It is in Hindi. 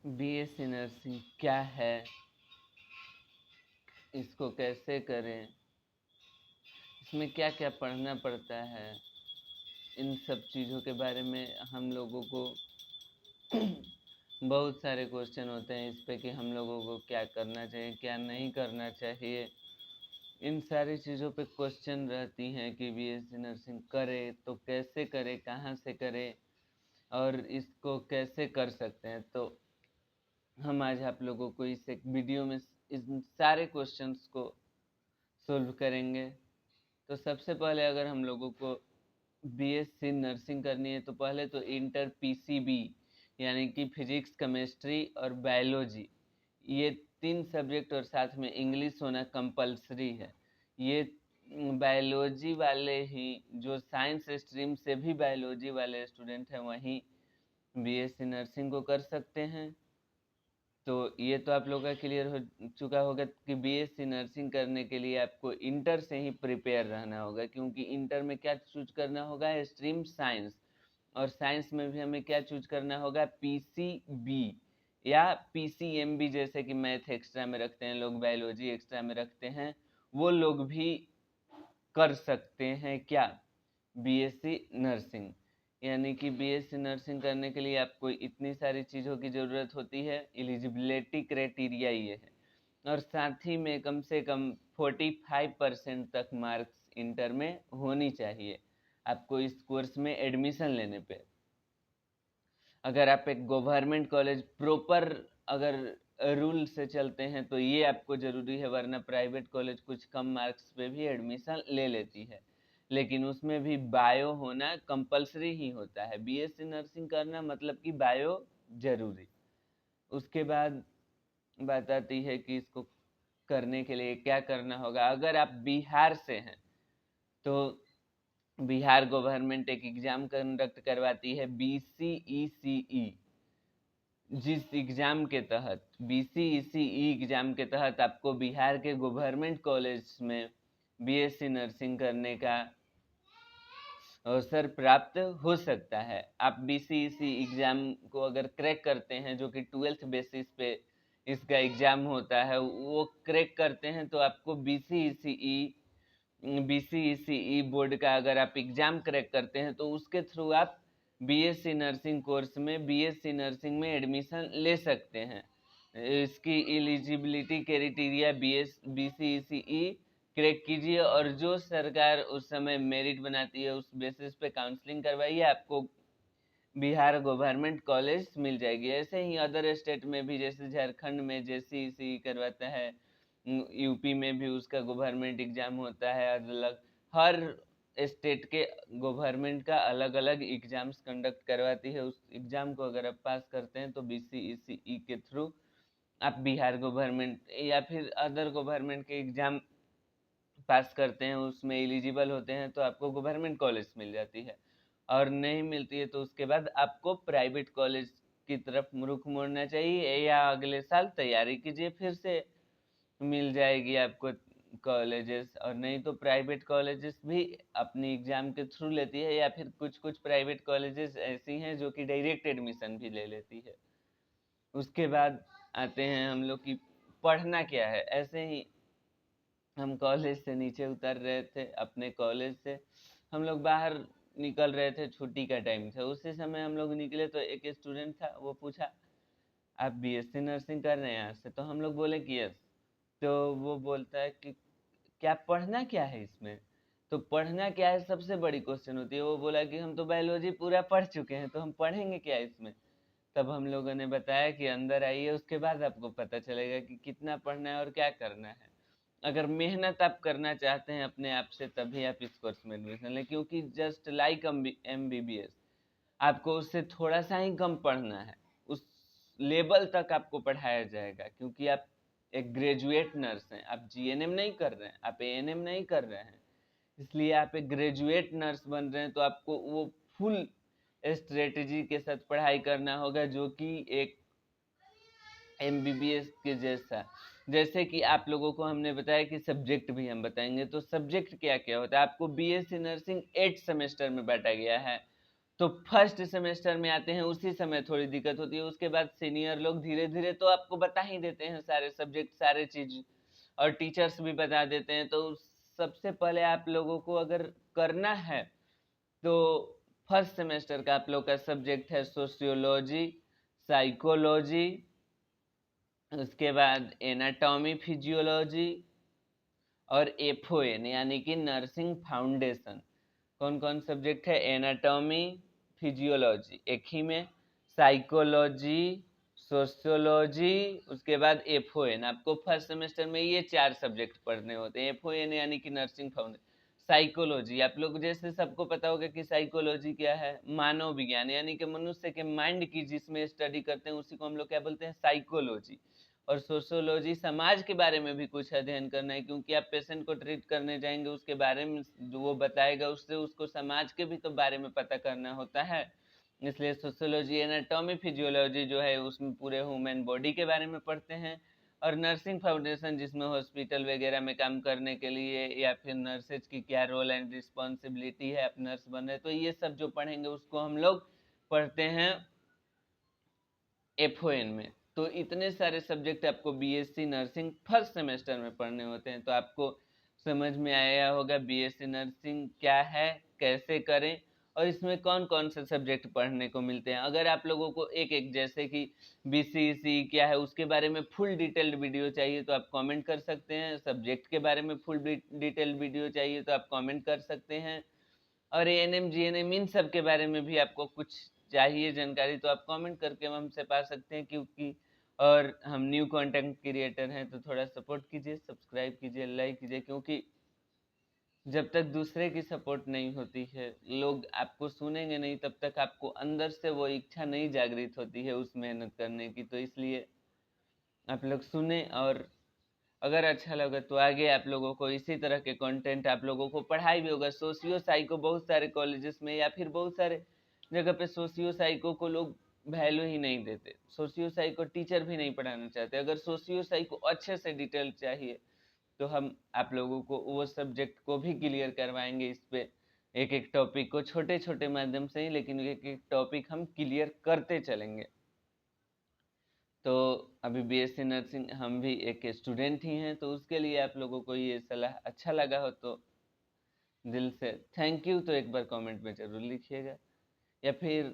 बीएससी नर्सिंग क्या है, इसको कैसे करें, इसमें क्या क्या पढ़ना पड़ता है, इन सब चीज़ों के बारे में हम लोगों को बहुत सारे क्वेश्चन होते हैं इस पे कि हम लोगों को क्या करना चाहिए क्या नहीं करना चाहिए। इन सारी चीज़ों पे क्वेश्चन रहती हैं कि बीएससी नर्सिंग करे तो कैसे करे, कहाँ से करे और इसको कैसे कर सकते हैं। तो हम आज आप लोगों को इस एक वीडियो में इन सारे क्वेश्चंस को सोल्व करेंगे। तो सबसे पहले अगर हम लोगों को बीएससी नर्सिंग करनी है तो पहले तो इंटर पीसीबी यानी कि फिजिक्स, केमिस्ट्री और बायोलॉजी, ये 3 सब्जेक्ट और साथ में इंग्लिश होना कंपलसरी है। ये बायोलॉजी वाले ही, जो साइंस स्ट्रीम से भी बायोलॉजी वाले स्टूडेंट हैं वहीं बीएससी नर्सिंग को कर सकते हैं। तो ये तो आप लोगों का क्लियर हो चुका होगा कि बीएससी नर्सिंग करने के लिए आपको इंटर से ही प्रिपेयर रहना होगा, क्योंकि इंटर में क्या चूज करना होगा, स्ट्रीम साइंस। और साइंस में भी हमें क्या चूज करना होगा, पीसीबी या पीसीएमबी, जैसे कि मैथ एक्स्ट्रा में रखते हैं लोग, बायोलॉजी एक्स्ट्रा में रखते हैं, वो लोग भी कर सकते हैं क्या, बीएससी नर्सिंग। यानी कि बीएससी नर्सिंग करने के लिए आपको इतनी सारी चीज़ों की ज़रूरत होती है। एलिजिबिलिटी क्राइटेरिया ये है, और साथ ही में कम से कम 45% तक मार्क्स इंटर में होनी चाहिए आपको इस कोर्स में एडमिशन लेने पे। अगर आप एक गवर्नमेंट कॉलेज प्रॉपर अगर रूल से चलते हैं तो ये आपको ज़रूरी है, वरना प्राइवेट कॉलेज कुछ कम मार्क्स पे भी एडमिशन ले लेती है, लेकिन उसमें भी बायो होना कंपलसरी ही होता है। बीएससी नर्सिंग करना मतलब कि बायो जरूरी। उसके बाद बात आती है कि इसको करने के लिए क्या करना होगा। अगर आप बिहार से हैं तो बिहार गवर्नमेंट एक एग्ज़ाम कंडक्ट करवाती है, बीसीईसीई। जिस एग्ज़ाम के तहत, बीसीईसीई एग्ज़ाम के तहत आपको बिहार के गवर्नमेंट कॉलेज में बीएससी नर्सिंग करने का अवसर प्राप्त हो सकता है। आप बीसीईसी एग्ज़ाम को अगर क्रैक करते हैं, जो कि 12th बेसिस पे इसका एग्ज़ाम होता है, वो क्रैक करते हैं तो आपको बीसीईसीई बोर्ड का अगर आप एग्ज़ाम क्रैक करते हैं तो उसके थ्रू आप बीएससी नर्सिंग कोर्स में, बीएससी नर्सिंग में एडमिशन ले सकते हैं। इसकी एलिजिबिलिटी क्राइटेरिया बीसीईसीई क्रैक कीजिए, और जो सरकार उस समय मेरिट बनाती है उस बेसिस पे काउंसलिंग करवाइए, आपको बिहार गवर्नमेंट कॉलेज मिल जाएगी। ऐसे ही अदर स्टेट में भी, जैसे झारखंड में जेसीईसी करवाता है, यूपी में भी उसका गवर्नमेंट एग्जाम होता है अलग। हर स्टेट के गवर्नमेंट का अलग अलग एग्जाम्स कंडक्ट करवाती है। उस एग्जाम को अगर आप पास करते हैं तो बीसीईसीई के थ्रू आप बिहार गवर्नमेंट या फिर अदर गवर्नमेंट के एग्जाम पास करते हैं, उसमें एलिजिबल होते हैं, तो आपको गवर्नमेंट कॉलेज मिल जाती है। और नहीं मिलती है तो उसके बाद आपको प्राइवेट कॉलेज की तरफ रुख मोड़ना चाहिए, या अगले साल तैयारी कीजिए, फिर से मिल जाएगी आपको कॉलेजेस। और नहीं तो प्राइवेट कॉलेजेस भी अपनी एग्जाम के थ्रू लेती है, या फिर कुछ कुछ प्राइवेट कॉलेजेस ऐसी हैं जो कि डायरेक्ट एडमिशन भी ले लेती है। उसके बाद आते हैं हम लोग की पढ़ना क्या है। ऐसे ही हम कॉलेज से नीचे उतर रहे थे, अपने कॉलेज से हम लोग बाहर निकल रहे थे, छुट्टी का टाइम था, उसी समय हम लोग निकले तो एक स्टूडेंट था, वो पूछा आप बीएससी नर्सिंग कर रहे हैं यहाँ से? तो हम लोग बोले कि यस। तो वो बोलता है कि क्या पढ़ना क्या है इसमें? तो पढ़ना क्या है सबसे बड़ी क्वेश्चन होती है। वो बोला कि हम तो बायोलॉजी पूरा पढ़ चुके हैं, तो हम पढ़ेंगे क्या इसमें? तब हम लोगों ने बताया कि अंदर आइए, उसके बाद आपको पता चलेगा कि कितना पढ़ना है और क्या करना है। अगर मेहनत आप करना चाहते हैं अपने आप से, तभी आप इस कोर्स में एडमिशन लें, क्योंकि जस्ट लाइक एमबीबीएस आपको उससे थोड़ा सा ही कम पढ़ना है, उस लेवल तक आपको पढ़ाया जाएगा, क्योंकि आप एक ग्रेजुएट नर्स हैं। आप जीएनएम नहीं कर रहे हैं, आप एएनएम नहीं कर रहे हैं, इसलिए आप एक ग्रेजुएट नर्स बन रहे हैं। तो आपको वो फुल स्ट्रेटजी के साथ पढ़ाई करना होगा, जो कि एक एमबीबीएस के जैसा। जैसे कि आप लोगों को हमने बताया कि सब्जेक्ट भी हम बताएंगे, तो सब्जेक्ट क्या क्या होता है। आपको बीएससी नर्सिंग 8 सेमेस्टर में बांटा गया है, तो फर्स्ट सेमेस्टर में आते हैं उसी समय थोड़ी दिक्कत होती है, उसके बाद सीनियर लोग धीरे धीरे तो आपको बता ही देते हैं सारे सब्जेक्ट सारे चीज, और टीचर्स भी बता देते हैं। तो सबसे पहले आप लोगों को अगर करना है तो फर्स्ट सेमेस्टर का आप लोग का सब्जेक्ट है सोशियोलॉजी, साइकोलॉजी, उसके बाद एनाटॉमी फिजियोलॉजी और एफओएन यानी कि नर्सिंग फाउंडेशन। कौन कौन सब्जेक्ट है? एनाटॉमी फिजियोलॉजी एक ही में, साइकोलॉजी, सोशियोलॉजी, उसके बाद एफओएन। आपको फर्स्ट सेमेस्टर में ये 4 सब्जेक्ट पढ़ने होते हैं। एफओएन यानी कि नर्सिंग फाउंडेशन। साइकोलॉजी आप लोग जैसे सबको पता होगा कि साइकोलॉजी क्या है, मानव विज्ञान यानी कि मनुष्य के माइंड की जिसमें स्टडी करते हैं उसी को हम लोग क्या बोलते हैं? साइकोलॉजी। और सोशियोलॉजी समाज के बारे में भी कुछ अध्ययन करना है, क्योंकि आप पेशेंट को ट्रीट करने जाएंगे उसके बारे में जो वो बताएगा उससे उसको समाज के भी तो बारे में पता करना होता है। इसलिए सोशियोलॉजी। एनाटॉमी फिजियोलॉजी जो है उसमें पूरे ह्यूमन बॉडी के बारे में पढ़ते हैं। और नर्सिंग फाउंडेशन जिसमें हॉस्पिटल वगैरह में काम करने के लिए या फिर नर्सेज की क्या रोल एंड रिस्पॉन्सिबिलिटी है, आप नर्स बन रहे तो ये सब जो पढ़ेंगे उसको हम लोग पढ़ते हैं एफओएन में। तो इतने सारे सब्जेक्ट आपको बीएससी नर्सिंग फर्स्ट सेमेस्टर में पढ़ने होते हैं। तो आपको समझ में आया होगा बीएससी नर्सिंग क्या है, कैसे करें, और इसमें कौन कौन से सब्जेक्ट पढ़ने को मिलते हैं। अगर आप लोगों को एक एक जैसे कि बीसीसी क्या है उसके बारे में फुल डिटेल्ड वीडियो चाहिए तो आप कमेंट कर सकते हैं। सब्जेक्ट के बारे में फुल डिटेल्ड वीडियो चाहिए तो आप कमेंट कर सकते हैं। और एएनएम जीएनएम इन सब के बारे में भी आपको कुछ चाहिए जानकारी तो आप कमेंट करके हमसे पा सकते हैं, क्योंकि और हम न्यू कंटेंट क्रिएटर हैं तो थोड़ा सपोर्ट कीजिए, सब्सक्राइब कीजिए, लाइक कीजिए, क्योंकि जब तक दूसरे की सपोर्ट नहीं होती है, लोग आपको सुनेंगे नहीं, तब तक आपको अंदर से वो इच्छा नहीं जागृत होती है उस मेहनत करने की। तो इसलिए आप लोग सुने, और अगर अच्छा लगा तो आगे आप लोगों को इसी तरह के कंटेंट आप लोगों को पढ़ाई भी होगा। सोशियो साइको बहुत सारे कॉलेजेस में या फिर बहुत सारे जगह पे सोशियो साइको को लोग वैल्यू ही नहीं देते, सोशियो साइको टीचर भी नहीं पढ़ाना चाहते। अगर सोशियो साइको अच्छे से डिटेल चाहिए तो हम आप लोगों को वो सब्जेक्ट को भी क्लियर करवाएंगे। इस पे एक एक टॉपिक को छोटे छोटे माध्यम से ही, लेकिन एक एक टॉपिक हम क्लियर करते चलेंगे। तो अभी बीएससी नर्सिंग हम भी एक स्टूडेंट ही हैं, तो उसके लिए आप लोगों को ये सलाह अच्छा लगा हो तो दिल से थैंक यू तो एक बार कमेंट में जरूर लिखिएगा, या फिर